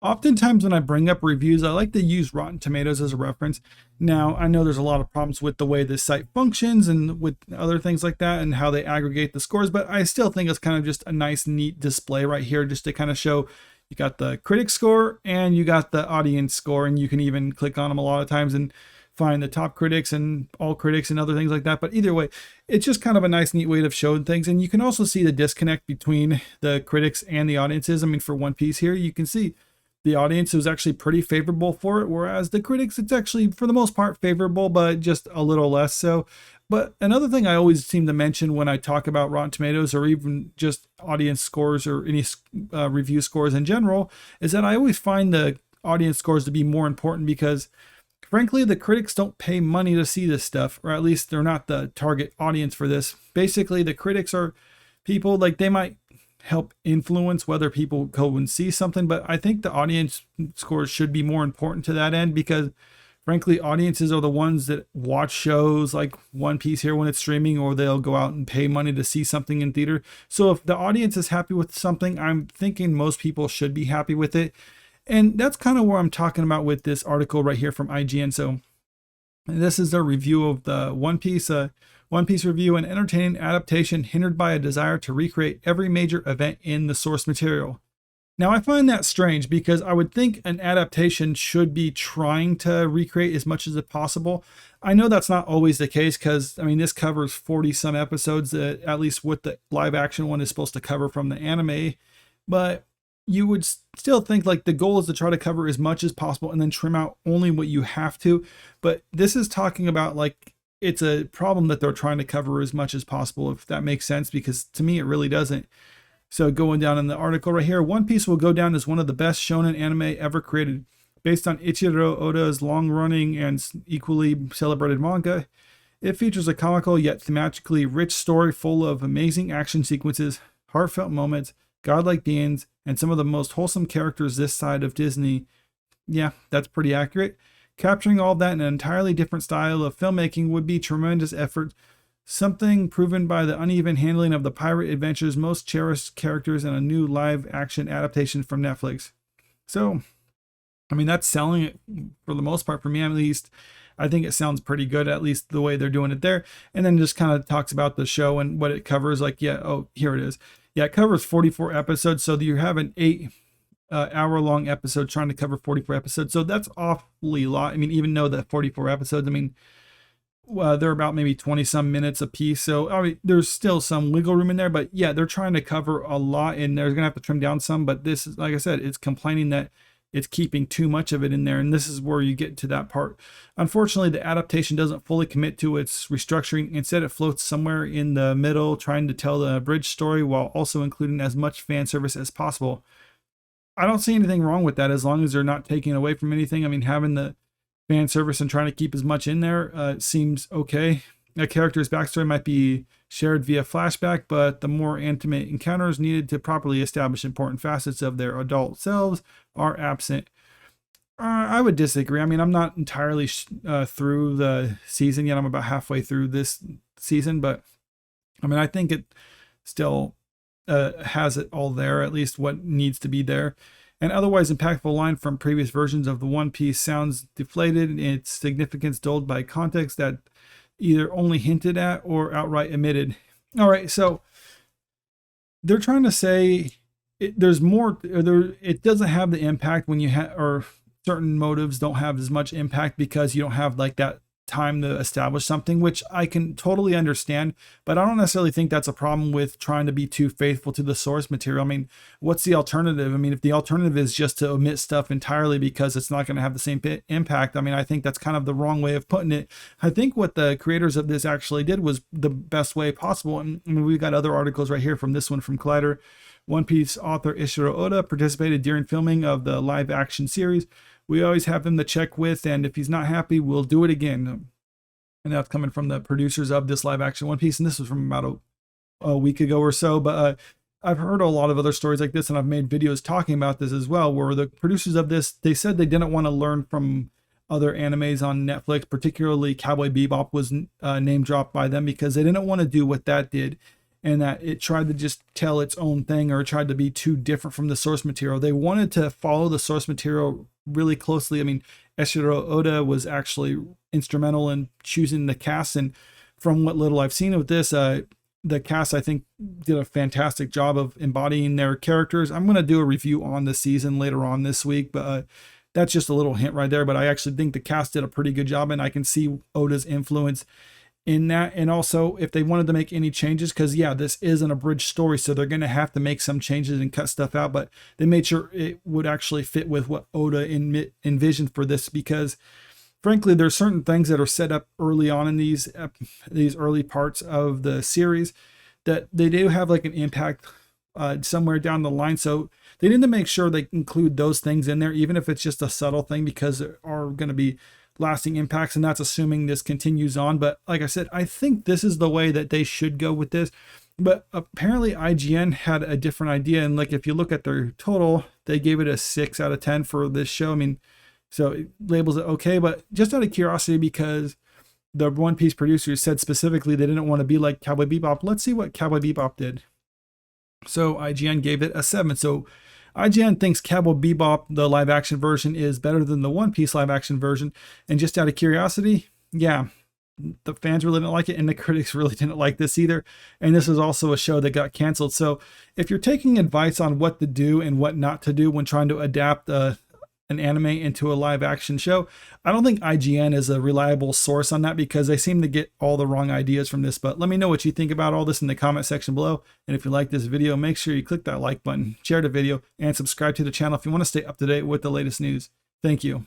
Oftentimes when I bring up reviews, I like to use Rotten Tomatoes as a reference. Now, I know there's a lot of problems with the way this site functions and with other things like that and how they aggregate the scores, but I still think it's kind of just a nice, neat display right here just to kind of show you got the critic score and you got the audience score, and you can even click on them a lot of times and find the top critics and all critics and other things like that. But either way, it's just kind of a nice, neat way of showing things. And you can also see the disconnect between the critics and the audiences. I mean, for One Piece here, you can see the audience was actually pretty favorable for it, whereas the critics, it's actually for the most part favorable, but just a little less so. But another thing I always seem to mention when I talk about Rotten Tomatoes or even just audience scores or any review scores in general is that I always find the audience scores to be more important because frankly, the critics don't pay money to see this stuff, or at least they're not the target audience for this. Basically, the critics are people like they might help influence whether people go and see something, but I think the audience scores should be more important to that end because frankly, audiences are the ones that watch shows like One Piece here when it's streaming, or they'll go out and pay money to see something in theater. So if the audience is happy with something, I'm thinking most people should be happy with it. And that's kind of where I'm talking about with this article right here from IGN. So this is their review of the One Piece review: an entertaining adaptation hindered by a desire to recreate every major event in the source material. Now, I find that strange because I would think an adaptation should be trying to recreate as much as possible. I know that's not always the case because, I mean, this covers 40 some episodes, at least what the live action one is supposed to cover from the anime. But you would still think like the goal is to try to cover as much as possible and then trim out only what you have to. But this is talking about like, it's a problem that they're trying to cover as much as possible, if that makes sense, because to me, it really doesn't. So going down in the article right here, One Piece will go down as one of the best shonen anime ever created. Based on Ichiro Oda's long-running and equally celebrated manga, it features a comical yet thematically rich story full of amazing action sequences, heartfelt moments, godlike beings, and some of the most wholesome characters this side of Disney. Yeah, that's pretty accurate. Capturing all of that in an entirely different style of filmmaking would be tremendous effort, something proven by the uneven handling of the Pirate Adventure's most cherished characters in a new live-action adaptation from Netflix. So, I mean, that's selling it for the most part for me, at least. I think it sounds pretty good, at least the way they're doing it there. And then just kind of talks about the show and what it covers. Like, yeah, oh, here it is. Yeah, it covers 44 episodes, so you have an 8-hour-long episode trying to cover 44 episodes. So that's awfully a lot. I mean, even though the 44 episodes, I mean, they're about maybe 20 some minutes a piece. So I mean, there's still some wiggle room in there, but yeah, they're trying to cover a lot and they're going to have to trim down some. But this is, like I said, it's complaining that it's keeping too much of it in there. And this is where you get to that part. Unfortunately, the adaptation doesn't fully commit to its restructuring. Instead, it floats somewhere in the middle, trying to tell the bridge story while also including as much fan service as possible. I don't see anything wrong with that as long as they're not taking away from anything. I mean, having the fan service and trying to keep as much in there seems okay. A character's backstory might be shared via flashback, but the more intimate encounters needed to properly establish important facets of their adult selves are absent. I would disagree. I mean, I'm not entirely through the season yet. I'm about halfway through this season, but I mean, I think it still has it all there, at least what needs to be there. An otherwise impactful line from previous versions of the One Piece sounds deflated, its significance dulled by context that either only hinted at or outright omitted. All right, so they're trying to say there's more. It doesn't have the impact when you have, or certain motives don't have as much impact because you don't have like that time to establish something, which I can totally understand, but I don't necessarily think that's a problem with trying to be too faithful to the source material. I mean, what's the alternative? I mean, if the alternative is just to omit stuff entirely because it's not going to have the same impact, I mean, I think that's kind of the wrong way of putting it. I think what the creators of this actually did was the best way possible. And I mean, we've got other articles right here from this one from Collider. One Piece author Ishiro Oda participated during filming of the live action series. We always have him to check with, and if he's not happy, we'll do it again. And that's coming from the producers of this live action One Piece. And this was from about a week ago or so. But I've heard a lot of other stories like this, and I've made videos talking about this as well, where the producers of this, they said they didn't want to learn from other animes on Netflix, particularly Cowboy Bebop was name dropped by them because they didn't want to do what that did. and that it tried to just tell its own thing or tried to be too different from the source material. They wanted to follow the source material really closely. I mean, Eshiro Oda was actually instrumental in choosing the cast, and from what little I've seen of this, the cast I think did a fantastic job of embodying their characters. I'm going to do a review on the season later on this week, but that's just a little hint right there. But I actually think the cast did a pretty good job, and I can see Oda's influence in that. And also, if they wanted to make any changes, because yeah, this is an abridged story, so they're going to have to make some changes and cut stuff out, but they made sure it would actually fit with what Oda envisioned for this, because frankly, there's certain things that are set up early on in these early parts of the series that they do have like an impact somewhere down the line. So they need to make sure they include those things in there, even if it's just a subtle thing, because there are going to be lasting impacts, and that's assuming this continues on. But like I said, I think this is the way that they should go with this. But apparently IGN had a different idea, and like if you look at their total, they gave it a 6 out of 10 for this show. I mean, so it labels it okay, but just out of curiosity, because the One Piece producers said specifically they didn't want to be like Cowboy Bebop, let's see what Cowboy Bebop did. So IGN gave it a 7. So IGN thinks Cowboy Bebop, the live action version, is better than the One Piece live action version. And just out of curiosity, yeah, the fans really didn't like it, and the critics really didn't like this either. And this is also a show that got canceled. So if you're taking advice on what to do and what not to do when trying to adapt an anime into a live action show, I don't think IGN is a reliable source on that, because they seem to get all the wrong ideas from this. But let me know what you think about all this in the comment section below. And if you like this video, make sure you click that like button, share the video, and subscribe to the channel if you want to stay up to date with the latest news. Thank you.